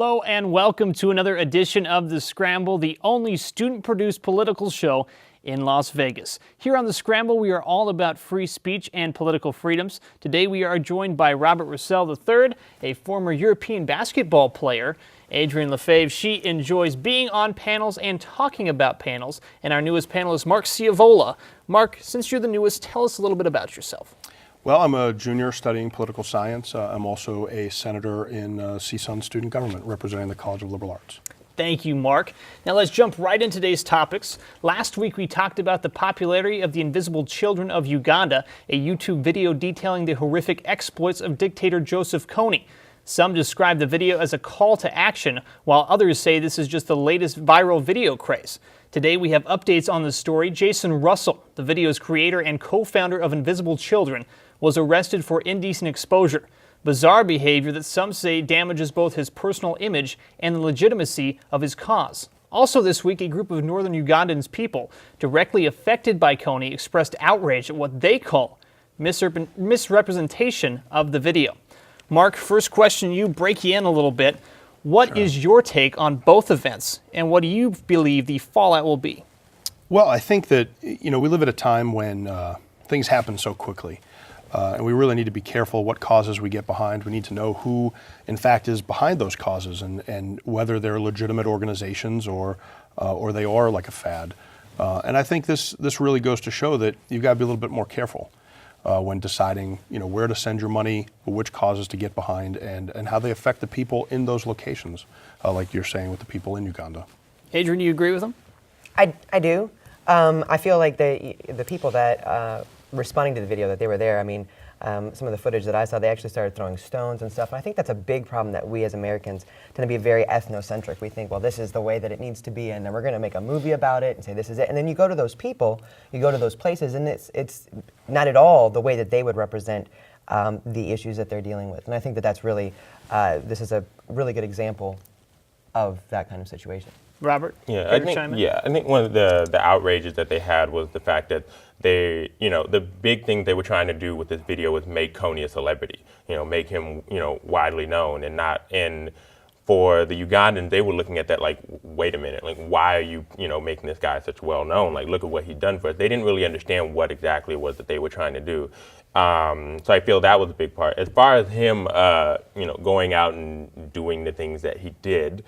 Hello and welcome to another edition of The Scramble, the only student-produced political show in Las Vegas. Here on The Scramble, we are all about free speech and political freedoms. Today we are joined by Robert Roussel III, a former European basketball player. Adrienne Lefebvre, she enjoys being on panels and talking about panels. And our newest panelist, Mark Ciavola. Mark, since you're the newest, tell us a little bit about yourself. Well, I'm a junior studying political science. I'm also a senator in CSUN student government representing the College of Liberal Arts. Thank you, Mark. Now let's jump right into today's topics. Last week we talked about the popularity of the Invisible Children of Uganda, a YouTube video detailing the horrific exploits of dictator Joseph Kony. Some describe the video as a call to action, while others say this is just the latest viral video craze. Today we have updates on the story. Jason Russell, the video's creator and co-founder of Invisible Children, was arrested for indecent exposure. Bizarre behavior that some say damages both his personal image and the legitimacy of his cause. Also this week, a group of northern Ugandans people directly affected by Kony expressed outrage at what they call misrepresentation of the video. Mark, first question, you break you in a little bit. What is your take on both events, and what do you believe the fallout will be? Well, I think that, we live at a time when things happen so quickly. And we really need to be careful what causes we get behind. We need to know who, in fact, is behind those causes and whether they're legitimate organizations or they are like a fad. And I think this really goes to show that you've got to be a little bit more careful when deciding, where to send your money, which causes to get behind, and how they affect the people in those locations, like you're saying with the people in Uganda. Adrienne, do you agree with them? I do. I feel like the people that responding to the video, that they were there, I mean, some of the footage that I saw, they actually started throwing stones and stuff. And I think that's a big problem, that we as Americans tend to be very ethnocentric. We think, well, this is the way that it needs to be, and then we're going to make a movie about it and say this is it. And then you go to those people, you go to those places, and it's not at all the way that they would represent the issues that they're dealing with. And I think that that's really, this is a really good example of that kind of situation. Robert? Yeah, I think one of the outrages that they had was the fact that they, the big thing they were trying to do with this video was make Kony a celebrity, make him, widely known, and for the Ugandans, they were looking at that like, wait a minute, like, why are you, making this guy such well known? Like, look at what he's done for us. They didn't really understand what exactly it was that they were trying to do. So I feel that was a big part. As far as him, going out and doing the things that he did,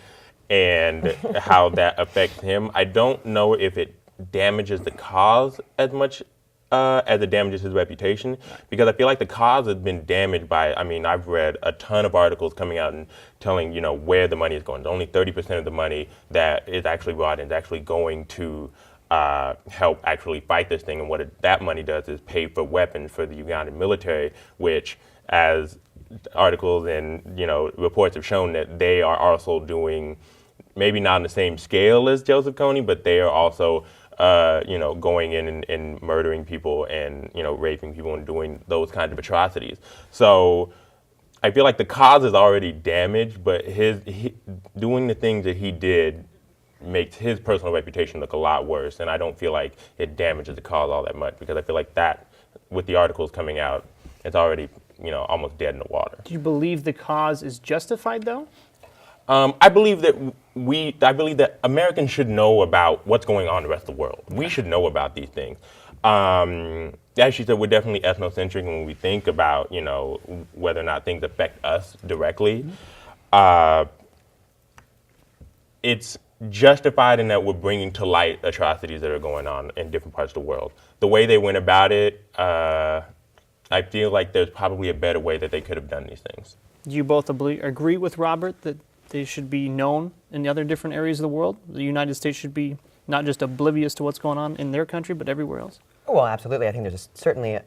and how that affects him, I don't know if it damages the cause as much as it damages his reputation, because I feel like the cause has been damaged by, I've read a ton of articles coming out and telling, where the money is going. Only 30% of the money that is actually brought in is actually going to help actually fight this thing, and what that money does is pay for weapons for the Ugandan military, which, as articles and reports have shown, that they are also doing, maybe not on the same scale as Joseph Kony, but they are also going in and murdering people and raping people and doing those kinds of atrocities. So I feel like the cause is already damaged, but doing the things that he did makes his personal reputation look a lot worse, and I don't feel like it damages the cause all that much, because I feel like that, with the articles coming out, it's already almost dead in the water. Do you believe the cause is justified, though? I believe that Americans should know about what's going on in the rest of the world. We should know about these things. As she said, we're definitely ethnocentric when we think about, whether or not things affect us directly. It's justified in that we're bringing to light atrocities that are going on in different parts of the world. The way they went about it, I feel like there's probably a better way that they could have done these things. Do you both agree with Robert that they should be known in the other different areas of the world? The United States should be not just oblivious to what's going on in their country, but everywhere else? Well, absolutely. I think there's certainly,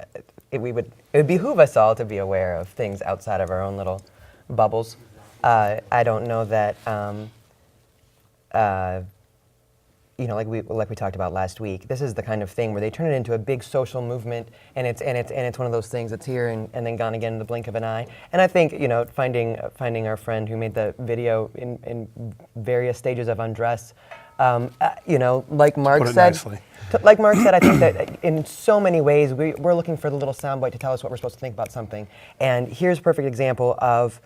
it would behoove us all to be aware of things outside of our own little bubbles. I don't know that, like we talked about last week, this is the kind of thing where they turn it into a big social movement, and it's one of those things that's here and then gone again in the blink of an eye. And I think finding our friend who made the video in various stages of undress, Like Mark Put it said. nicely. Like Mark said, I think that in so many ways we're looking for the little soundbite to tell us what we're supposed to think about something. And here's a perfect example of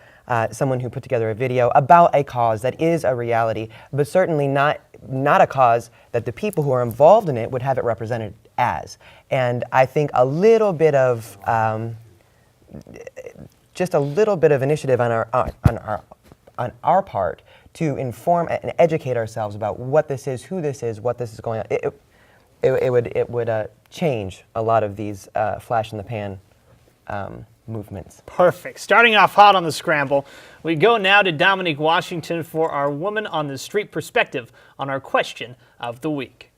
someone who put together a video about a cause that is a reality, but certainly not a cause that the people who are involved in it would have it represented as. And I think a little bit of just a little bit of initiative on our part to inform and educate ourselves about what this is, who this is, what this is going on. It would change a lot of these flash in the pan movements. Perfect. Starting off hot on the Scramble, we go now to Dominique Washington for our Woman on the Street perspective on our question of the week.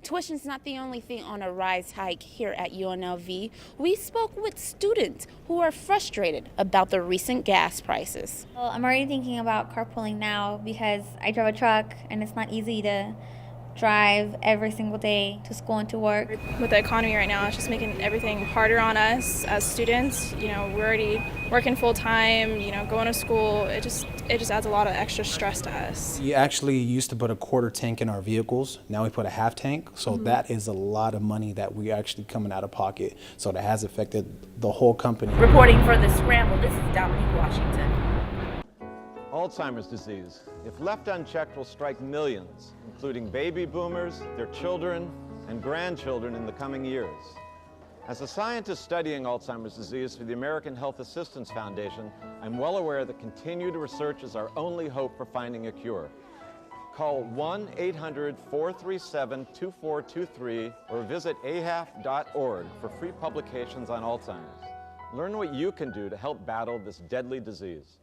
Tuition is not the only thing on a rise hike here at UNLV. We spoke with students who are frustrated about the recent gas prices. Well, I'm already thinking about carpooling now because I drive a truck and it's not easy to drive every single day to school and to work. With the economy right now, it's just making everything harder on us as students. We're already working full time, going to school. It just adds a lot of extra stress to us. We actually used to put a quarter tank in our vehicles. Now we put a half tank. So that is a lot of money that we actually coming out of pocket. So that has affected the whole company. Reporting for the Scramble, this is Dominique Washington. Alzheimer's disease, if left unchecked, will strike millions, including baby boomers, their children, and grandchildren in the coming years. As a scientist studying Alzheimer's disease for the American Health Assistance Foundation, I'm well aware that continued research is our only hope for finding a cure. Call 1-800-437-2423 or visit ahaf.org for free publications on Alzheimer's. Learn what you can do to help battle this deadly disease.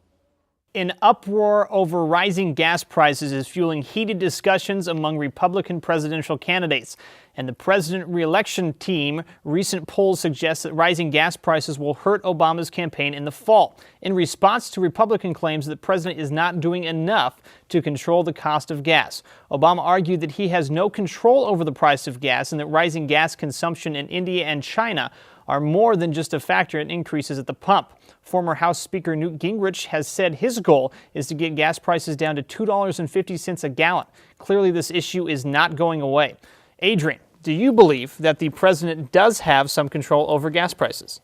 An uproar over rising gas prices is fueling heated discussions among Republican presidential candidates. And the president re-election team, recent polls suggest that rising gas prices will hurt Obama's campaign in the fall. In response to Republican claims that the president is not doing enough to control the cost of gas, Obama argued that he has no control over the price of gas and that rising gas consumption in India and China are more than just a factor in increases at the pump. Former House Speaker Newt Gingrich has said his goal is to get gas prices down to $2.50 a gallon. Clearly, this issue is not going away. Adrian, do you believe that the president does have some control over gas prices?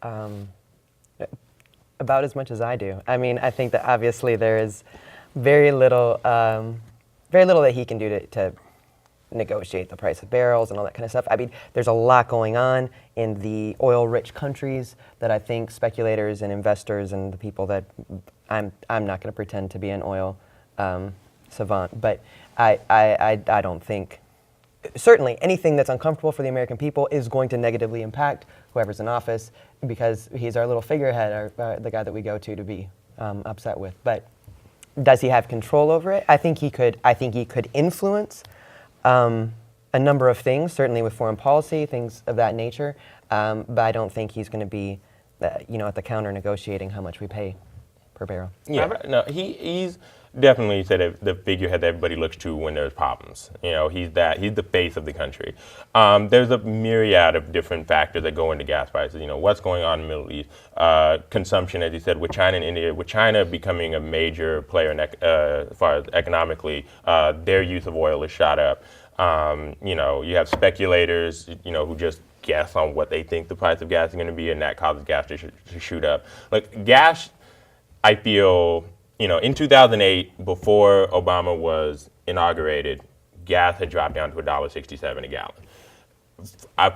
About as much as I do. I mean, I think that obviously there is very little that he can do to negotiate the price of barrels and all that kind of stuff. I mean, there's a lot going on in the oil-rich countries that I think speculators and investors and the people that I'm not going to pretend to be an oil savant, but I don't think. Certainly, anything that's uncomfortable for the American people is going to negatively impact whoever's in office because he's our little figurehead, the guy that we go to be upset with. But does he have control over it? I think he could. I think he could influence a number of things, certainly with foreign policy, things of that nature. But I don't think he's going to be, at the counter negotiating how much we pay per barrel. Yeah, no, he's definitely said the figurehead that everybody looks to when there's problems. He's the face of the country. There's a myriad of different factors that go into gas prices. What's going on in the Middle East, consumption, as you said, with China and India, with China becoming a major player as far as economically, their use of oil is shot up. You have speculators, who just guess on what they think the price of gas is going to be, and that causes gas to shoot up. Like gas, I feel. In 2008, before Obama was inaugurated, gas had dropped down to $1.67 a gallon.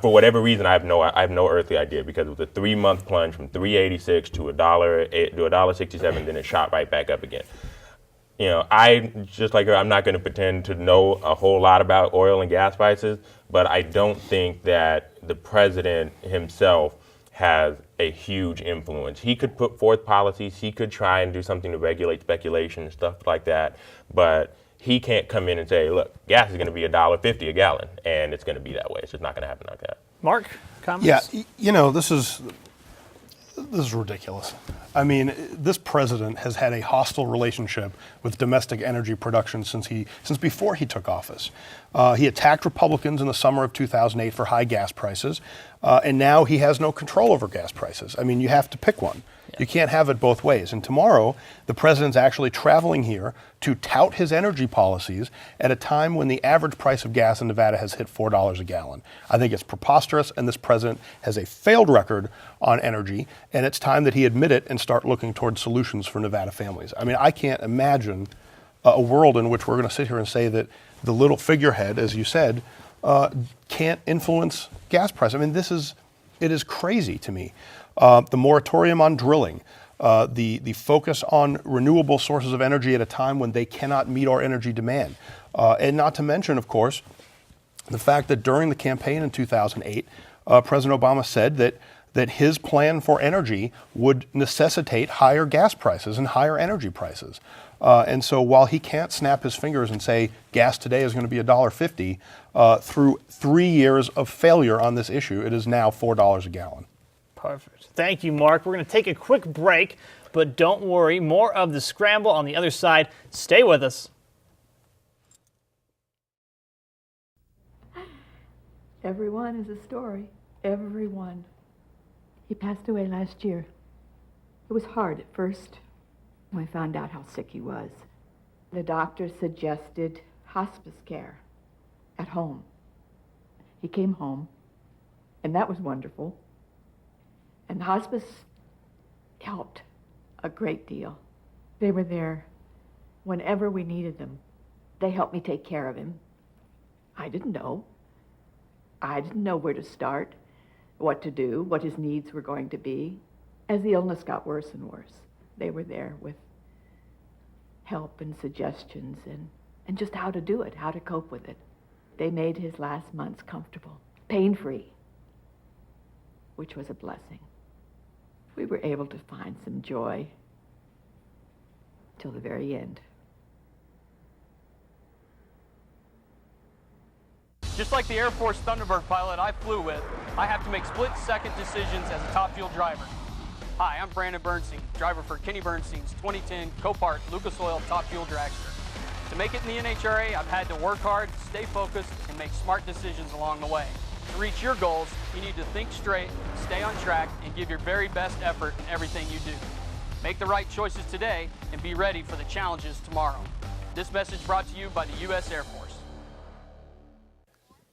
For whatever reason, I have no earthly idea because it was a 3-month plunge from $3.86 to $1.67, then it shot right back up again. I just like her. I'm not going to pretend to know a whole lot about oil and gas prices, but I don't think that the president himself has a huge influence. He could put forth policies, he could try and do something to regulate speculation and stuff like that, but he can't come in and say, look, gas is going to be $1.50 a gallon, and it's going to be that way. It's just not going to happen like that. Mark, comments? Yeah, this is ridiculous. I mean, this president has had a hostile relationship with domestic energy production since before he took office. He attacked Republicans in the summer of 2008 for high gas prices, and now he has no control over gas prices. I mean, you have to pick one. You can't have it both ways. And tomorrow, the president's actually traveling here to tout his energy policies at a time when the average price of gas in Nevada has hit $4 a gallon. I think it's preposterous, and this president has a failed record on energy, and it's time that he admit it and start looking towards solutions for Nevada families. I mean, I can't imagine a world in which we're going to sit here and say that the little figurehead, as you said, can't influence gas prices. I mean, it is crazy to me. The moratorium on drilling, the focus on renewable sources of energy at a time when they cannot meet our energy demand. And not to mention, of course, the fact that during the campaign in 2008, President Obama said that his plan for energy would necessitate higher gas prices and higher energy prices. And so while he can't snap his fingers and say gas today is going to be $1.50, through 3 years of failure on this issue, it is now $4 a gallon. Perfect. Thank you, Mark. We're going to take a quick break, but don't worry, more of the Scramble on the other side. Stay with us. Everyone is a story. Everyone. He passed away last year. It was hard at first when I found out how sick he was. The doctor suggested hospice care at home. He came home, and that was wonderful. And the hospice helped a great deal. They were there whenever we needed them. They helped me take care of him. I didn't know. I didn't know where to start, what to do, what his needs were going to be. As the illness got worse and worse, they were there with help and suggestions and just how to do it, how to cope with it. They made his last months comfortable, pain-free, which was a blessing. We were able to find some joy till the very end. Just like the Air Force Thunderbird pilot I flew with, I have to make split-second decisions as a top fuel driver. Hi, I'm Brandon Bernstein, driver for Kenny Bernstein's 2010 Copart Lucas Oil Top Fuel Dragster. To make it in the NHRA, I've had to work hard, stay focused, and make smart decisions along the way. To reach your goals, you need to think straight, stay on track, and give your very best effort in everything you do. Make the right choices today and be ready for the challenges tomorrow. This message brought to you by the U.S. Air Force.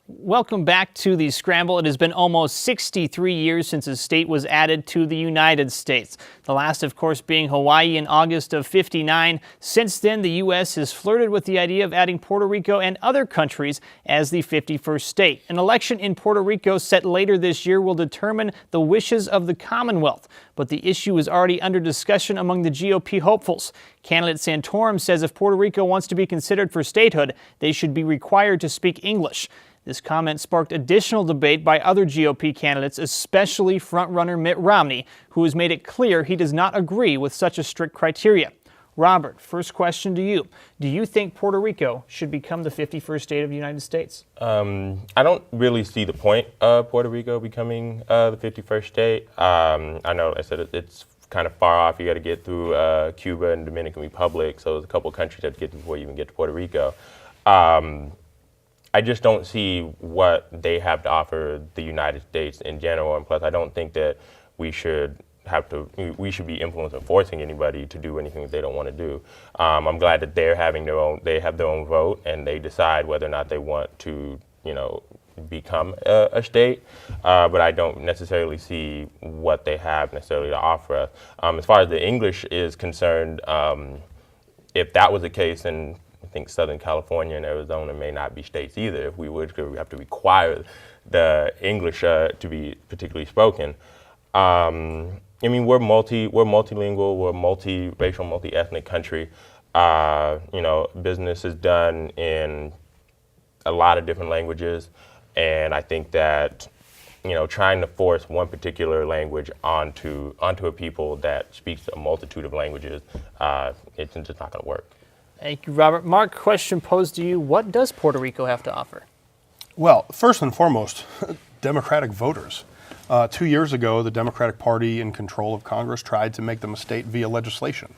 Welcome back to the Scramble. It has been almost 63 years since a state was added to the United States. The last, of course, being Hawaii in August of '59. Since then, the U.S. has flirted with the idea of adding Puerto Rico and other countries as the 51st state. An election in Puerto Rico set later this year will determine the wishes of the Commonwealth. But the issue is already under discussion among the GOP hopefuls. Candidate Santorum says if Puerto Rico wants to be considered for statehood, they should be required to speak English. This comment sparked additional debate by other GOP candidates, especially frontrunner Mitt Romney, who has made it clear he does not agree with such a strict criteria. Robert, first question to you. Do you think Puerto Rico should become the 51st state of the United States? I don't really see the point of Puerto Rico becoming the 51st state. I know I said it's kind of far off. You got to get through Cuba and Dominican Republic, so there's a couple countries that get to before you even get to Puerto Rico. I just don't see what they have to offer the United States in general, and plus I don't think that we should be influencing or forcing anybody to do anything that they don't want to do. I'm glad that they have their own vote, and they decide whether or not they want to, become a state, but I don't necessarily see what they have necessarily to offer us. As far as the English is concerned, if that was the case, then I think Southern California and Arizona may not be states either. If we would, because we have to require the English to be particularly spoken. I mean, we're multilingual, we're multiracial, multi-ethnic country. Business is done in a lot of different languages, and I think that trying to force one particular language onto a people that speaks a multitude of languages, it's just not going to work. Thank you, Robert. Mark, question posed to you. What does Puerto Rico have to offer? Well, first and foremost, Democratic voters. 2 years ago, the Democratic Party in control of Congress tried to make them a state via legislation.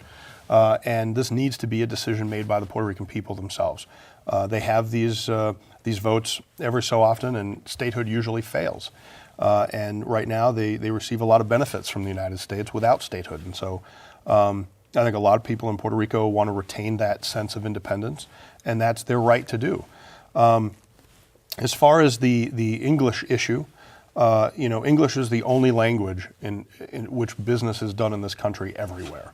And this needs to be a decision made by the Puerto Rican people themselves. They have these votes every so often, and statehood usually fails. And right now they receive a lot of benefits from the United States without statehood. And so I think a lot of people in Puerto Rico want to retain that sense of independence, and that's their right to do. As far as the English issue, English is the only language in which business is done in this country everywhere.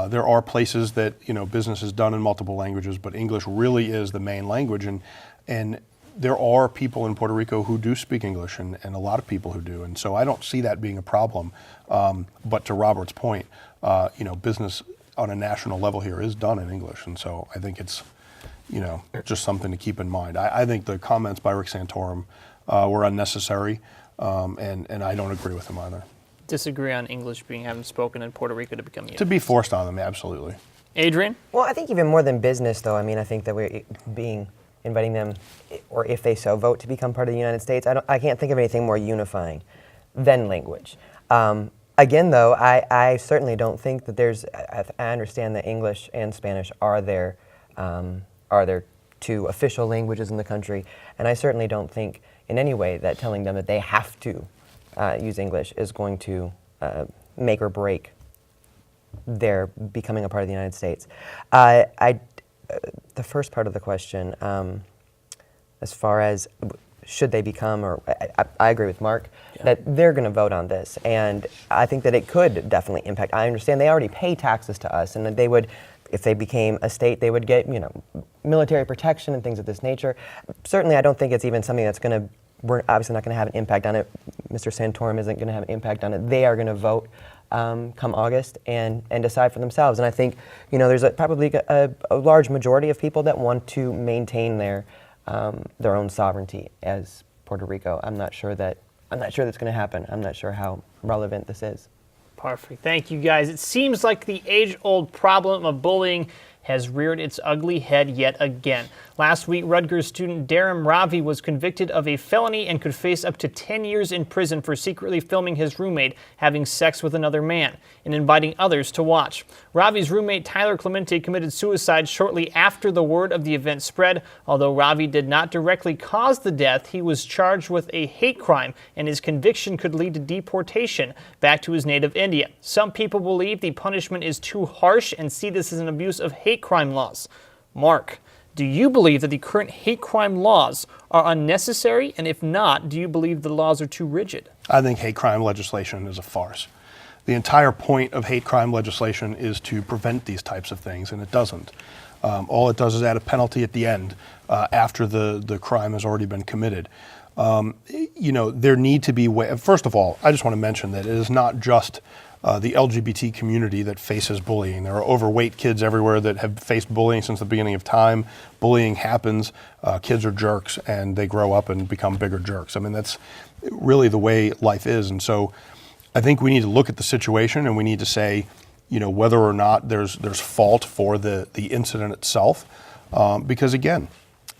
There are places that business is done in multiple languages, but English really is the main language, and there are people in Puerto Rico who do speak English, and a lot of people who do, and so I don't see that being a problem. But to Robert's point, business on a national level here is done in English, and so I think it's just something to keep in mind. I think the comments by Rick Santorum were unnecessary, and I don't agree with him either. Disagree on English having spoken in Puerto Rico to become U.S. To be forced on them, absolutely. Adrian? Well, I think even more than business, though, I mean, I think that we're inviting them, or if they so vote, to become part of the United States. I can't think of anything more unifying than language. Again, though, I certainly don't think that I understand that English and Spanish are their two official languages in the country, and I certainly don't think in any way that telling them that they have to use English is going to make or break their becoming a part of the United States. The first part of the question, as far as should they become, or I agree with Mark, that they're going to vote on this, and I think that it could definitely impact. I understand they already pay taxes to us, and that they would, if they became a state, they would get military protection and things of this nature. Certainly, I don't think it's even something that's going to. We're obviously not going to have an impact on it. Mr. Santorum isn't going to have an impact on it. They are going to vote come August and decide for themselves. And I think there's probably a large majority of people that want to maintain their own sovereignty as Puerto Rico. I'm not sure that's going to happen. I'm not sure how relevant this is. Perfect. Thank you, guys. It seems like the age-old problem of bullying has reared its ugly head yet again. Last week, Rutgers student Darren Ravi was convicted of a felony and could face up to 10 years in prison for secretly filming his roommate having sex with another man and inviting others to watch. Ravi's roommate Tyler Clemente committed suicide shortly after the word of the event spread. Although Ravi did not directly cause the death, he was charged with a hate crime, and his conviction could lead to deportation back to his native India. Some people believe the punishment is too harsh and see this as an abuse of hate crime laws. Mark, do you believe that the current hate crime laws are unnecessary? And if not, do you believe the laws are too rigid? I think hate crime legislation is a farce. The entire point of hate crime legislation is to prevent these types of things, and it doesn't. All it does is add a penalty at the end after the crime has already been committed. There need to be first of all, I just want to mention that it is not just the LGBT community that faces bullying. There are overweight kids everywhere that have faced bullying since the beginning of time. Bullying happens. Kids are jerks, and they grow up and become bigger jerks. I mean, that's really the way life is. And so I think we need to look at the situation, and we need to say, whether or not there's fault for the incident itself. Because again,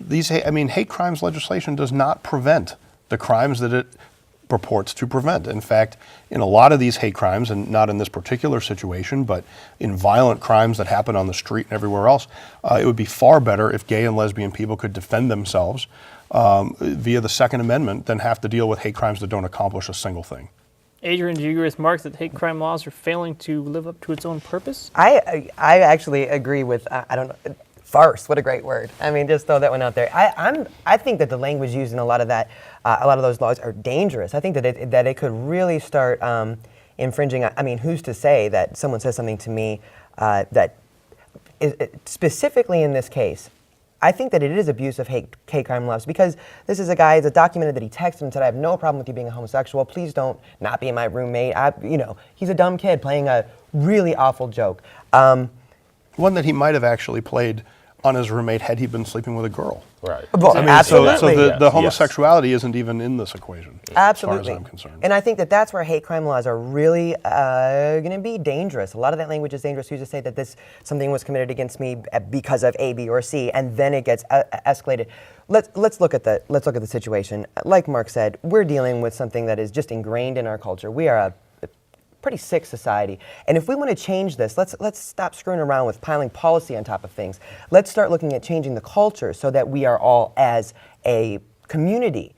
hate crimes legislation does not prevent the crimes that it purports to prevent. In fact, in a lot of these hate crimes, and not in this particular situation, but in violent crimes that happen on the street and everywhere else, it would be far better if gay and lesbian people could defend themselves via the Second Amendment than have to deal with hate crimes that don't accomplish a single thing. Adrian, do you agree with Mark that hate crime laws are failing to live up to its own purpose? I actually agree with, I don't know, farce, what a great word. I mean, just throw that one out there. I think that the language used in a lot of those laws are dangerous. I think that it could really start infringing. I mean, who's to say that someone says something to me that is, specifically in this case, I think that it is abuse of hate crime laws, because this is a guy that's documented that he texted and said, I have no problem with you being a homosexual. Please don't not be my roommate. He's a dumb kid playing a really awful joke. One that he might have actually played on his roommate had he been sleeping with a girl. Right. Well, absolutely. So the homosexuality isn't even in this equation, absolutely, as far as I'm concerned. And I think that that's where hate crime laws are really going to be dangerous. A lot of that language is dangerous. Who's to say that something was committed against me because of A, B, or C, and then it gets escalated. Let's look at the situation. Like Mark said, we're dealing with something that is just ingrained in our culture. We are a pretty sick society, and if we want to change this, let's stop screwing around with piling policy on top of things. Let's start looking at changing the culture so that we are all, as a community,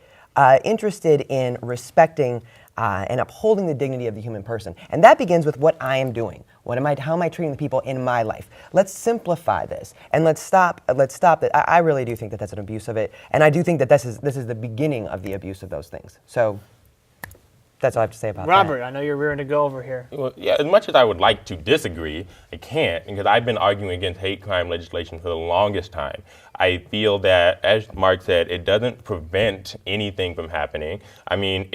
interested in respecting and upholding the dignity of the human person. And that begins with what I am doing. How am I treating the people in my life? Let's simplify this and let's stop that. I really do think that that's an abuse of it. And I do think that this is the beginning of the abuse of those things. So that's all I have to say about Robert, I know you're rearing to go over here. Well, yeah, as much as I would like to disagree, I can't, because I've been arguing against hate crime legislation for the longest time. I feel that, as Mark said, it doesn't prevent anything from happening. I mean,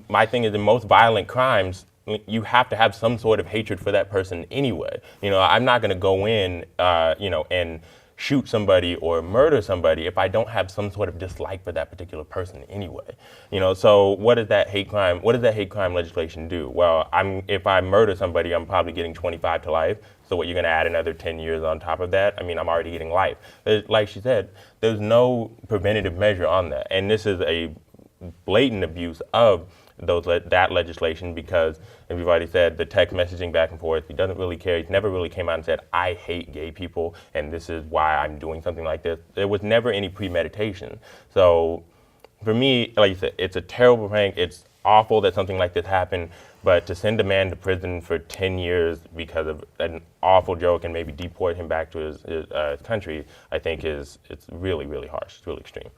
my thing is, in most violent crimes, you have to have some sort of hatred for that person anyway. I'm not going to go in, and shoot somebody or murder somebody if I don't have some sort of dislike for that particular person anyway. So what does that hate crime legislation do? Well, if I murder somebody, I'm probably getting 25 to life. So what, you're going to add another 10 years on top of that? I mean, I'm already getting life. Like she said, there's no preventative measure on that. And this is a blatant abuse of that legislation, because, as we've already said, the text messaging back and forth, he doesn't really care. He's never really came out and said, I hate gay people, and this is why I'm doing something like this. There was never any premeditation. So for me, like you said, it's a terrible prank. It's awful that something like this happened, but to send a man to prison for 10 years because of an awful joke and maybe deport him back to his country, I think it's really, really harsh. It's really extreme.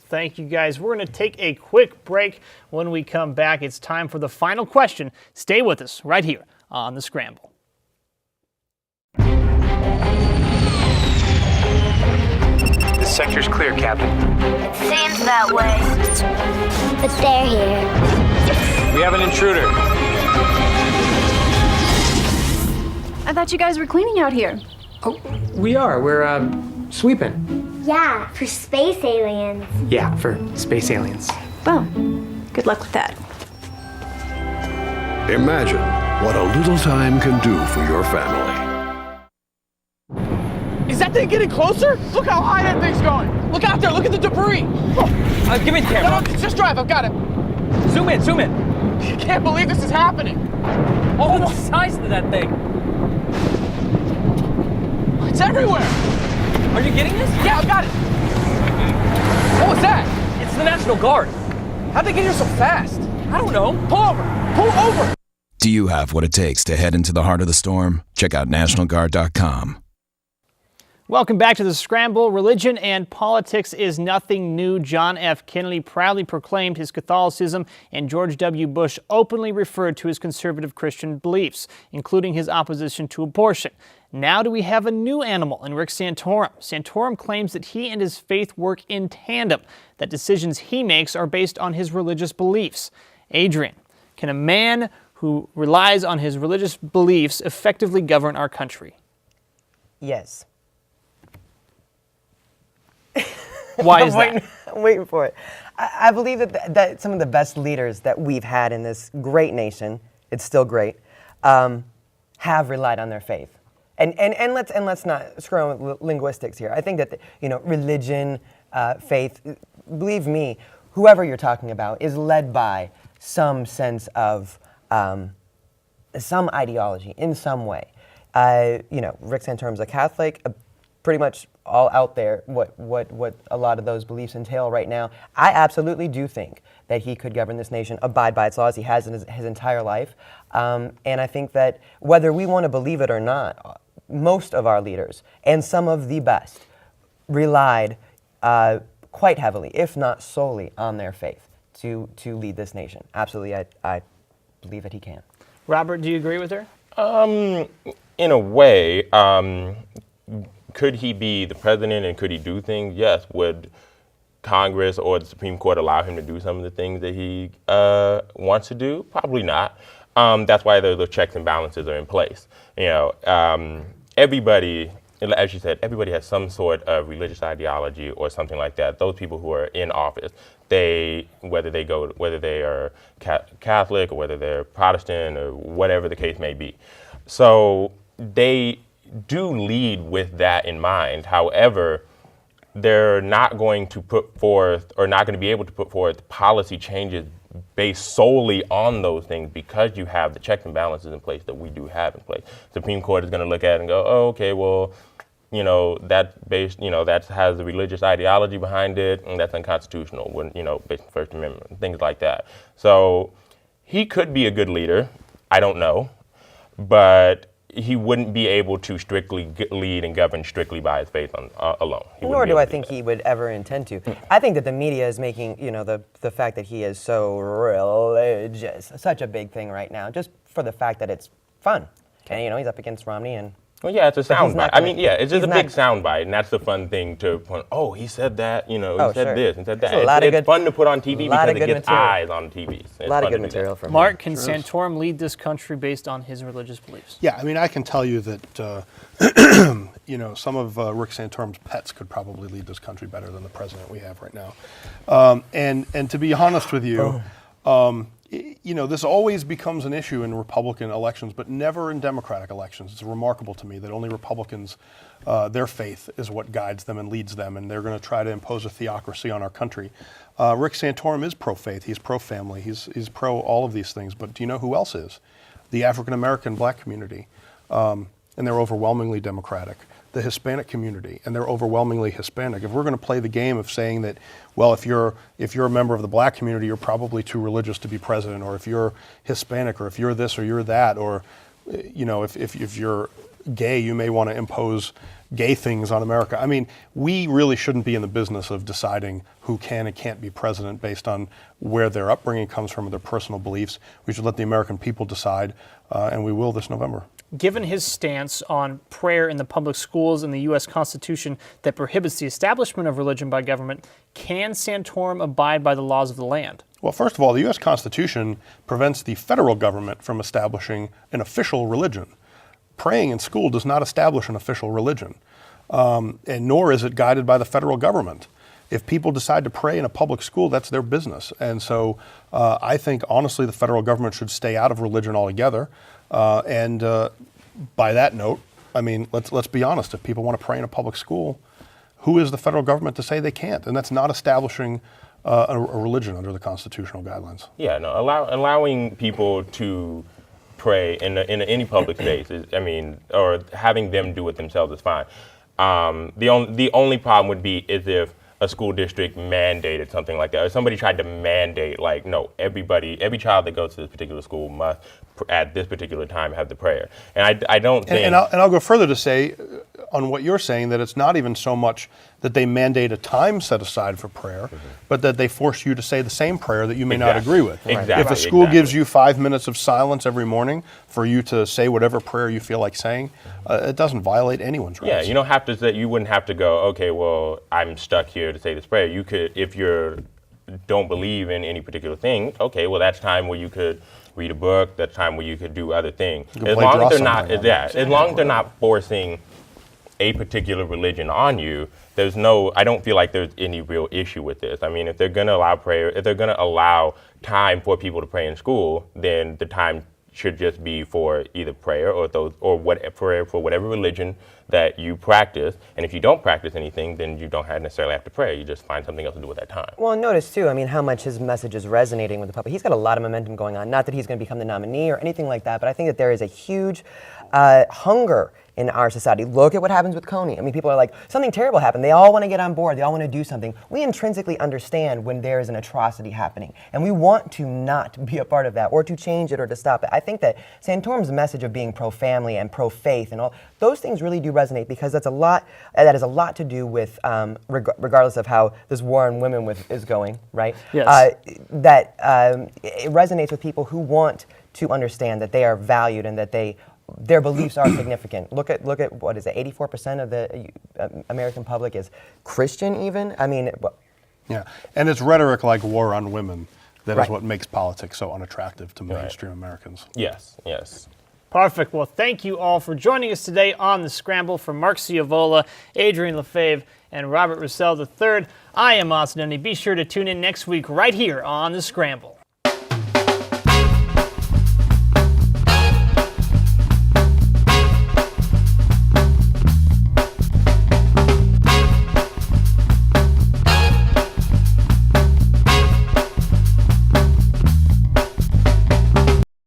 Thank you, guys. We're going to take a quick break. When we come back, it's time for the final question. Stay with us right here on The Scramble. This sector's clear, Captain. It seems that way. But they're here. We have an intruder. I thought you guys were cleaning out here. Oh, we are. We're, sweeping. Yeah, for space aliens. Yeah, for space aliens. Well, good luck with that. Imagine what a little time can do for your family. Is that thing getting closer? Look how high that thing's going. Look out there, look at the debris. Give me the camera. No, just drive, I've got it. Zoom in, zoom in. I can't believe this is happening. Oh, the size of that thing. It's everywhere. Are you getting this? Yeah, I've got it. What was that? It's the National Guard. How'd they get here so fast? I don't know. Pull over. Pull over. Do you have what it takes to head into the heart of the storm? Check out NationalGuard.com. Welcome back to The Scramble. Religion and politics is nothing new. John F. Kennedy proudly proclaimed his Catholicism, and George W. Bush openly referred to his conservative Christian beliefs, including his opposition to abortion. Now do we have a new animal in Rick Santorum. Santorum claims that he and his faith work in tandem, that decisions he makes are based on his religious beliefs. Adrian, can a man who relies on his religious beliefs effectively govern our country? Yes. Why is that? I'm waiting for it. I believe that some of the best leaders that we've had in this great nation, it's still great, have relied on their faith. And let's not screw around with linguistics here. I think that religion, faith, believe me, whoever you're talking about is led by some sense of some ideology in some way. Rick Santorum's a Catholic, pretty much all out there what a lot of those beliefs entail right now. I absolutely do think that he could govern this nation, abide by its laws. He has in his entire life. And I think that whether we want to believe it or not, most of our leaders, and some of the best, relied quite heavily, if not solely, on their faith to lead this nation. Absolutely, I believe that he can. Robert, do you agree with her? In a way, could he be the president and could he do things? Yes. Would Congress or the Supreme Court allow him to do some of the things that he wants to do? Probably not. That's why the checks and balances are in place. Everybody, as you said, everybody has some sort of religious ideology or something like that. Those people who are in office, whether they are Catholic or whether they're Protestant or whatever the case may be. So they do lead with that in mind. However, they're not going to put forth or not going to be able to put forth policy changes based solely on those things because you have the checks and balances in place that we do have in place. The Supreme Court is going to look at it and go, oh, okay, well, that has a religious ideology behind it, and that's unconstitutional. When based on the First Amendment, things like that. So he could be a good leader. I don't know, but he wouldn't be able to strictly lead and govern strictly by his faith alone. Nor do I think he would ever intend to. I think that the media is making, the fact that he is so religious such a big thing right now, just for the fact that it's fun. And, he's up against Romney and... Well, yeah, it's a soundbite. It's just a big soundbite, and that's the fun thing to point. Oh, he said that. He said this and said that. It's fun to put on TV because it gets eyes on TV. A lot of good material from Mark, can Santorum lead this country based on his religious beliefs? Yeah, I can tell you that some of Rick Santorum's pets could probably lead this country better than the president we have right now. And to be honest with you. This always becomes an issue in Republican elections, but never in Democratic elections. It's remarkable to me that only Republicans, their faith is what guides them and leads them, and they're going to try to impose a theocracy on our country. Rick Santorum is pro-faith, he's pro-family, he's pro all of these things, but do you know who else is? The African-American black community, and they're overwhelmingly Democratic. The Hispanic community, and they're overwhelmingly Hispanic. If we're going to play the game of saying that, well, if you're a member of the black community, you're probably too religious to be president, or if you're Hispanic, or if you're this or you're that, or if you're gay, you may want to impose gay things on America. We really shouldn't be in the business of deciding who can and can't be president based on where their upbringing comes from, or their personal beliefs. We should let the American people decide, and we will this November. Given his stance on prayer in the public schools and the U.S. Constitution that prohibits the establishment of religion by government, can Santorum abide by the laws of the land? Well, first of all, the U.S. Constitution prevents the federal government from establishing an official religion. Praying in school does not establish an official religion, and nor is it guided by the federal government. If people decide to pray in a public school, that's their business. And so I think, honestly, the federal government should stay out of religion altogether. And by that note, let's be honest. If people want to pray in a public school, who is the federal government to say they can't? And that's not establishing a religion under the constitutional guidelines. Yeah, no, allowing people to pray in any public space or having them do it themselves is fine. The only problem would be is if a school district mandated something like that, or somebody tried to mandate, no, every child that goes to this particular school must, at this particular time, have the prayer. And I don't think... And I'll go further to say, on what you're saying, that it's not even so much that they mandate a time set aside for prayer, but that they force you to say the same prayer that you may not agree with. Exactly. If a school gives you 5 minutes of silence every morning for you to say whatever prayer you feel like saying, it doesn't violate anyone's rights. Yeah, you don't have to say, you wouldn't have to go, okay, well, I'm stuck here to say this prayer. You could, if you don't believe in any particular thing, okay, well, that's time where you could read a book, that's time where you could do other things. As long as they're not forcing a particular religion on you, I don't feel like there's any real issue with this. If they're going to allow prayer, if they're going to allow time for people to pray in school, then the time should just be for either prayer or prayer for whatever religion that you practice. And if you don't practice anything, then you don't necessarily have to pray. You just find something else to do with that time. Well, notice too, how much his message is resonating with the public. He's got a lot of momentum going on. Not that he's going to become the nominee or anything like that, but I think that there is a huge hunger in our society. Look at what happens with Coney. People are like, something terrible happened. They all want to get on board. They all want to do something. We intrinsically understand when there is an atrocity happening, and we want to not be a part of that or to change it or to stop it. I think that Santorum's message of being pro-family and pro-faith and all those things really do resonate, because that has a lot to do with, regardless of how this war on women is going, right? Yes. It resonates with people who want to understand that they are valued and that their beliefs are significant. Look at what is it? 84% of the American public is Christian, even. Yeah, and it's rhetoric like war on women that is what makes politics so unattractive to mainstream Americans. Yes. Perfect. Well, thank you all for joining us today on The Scramble. From Mark Ciavola, Adrian Lefebvre, and Robert Roussel III, I am Austin Denny. Be sure to tune in next week right here on The Scramble.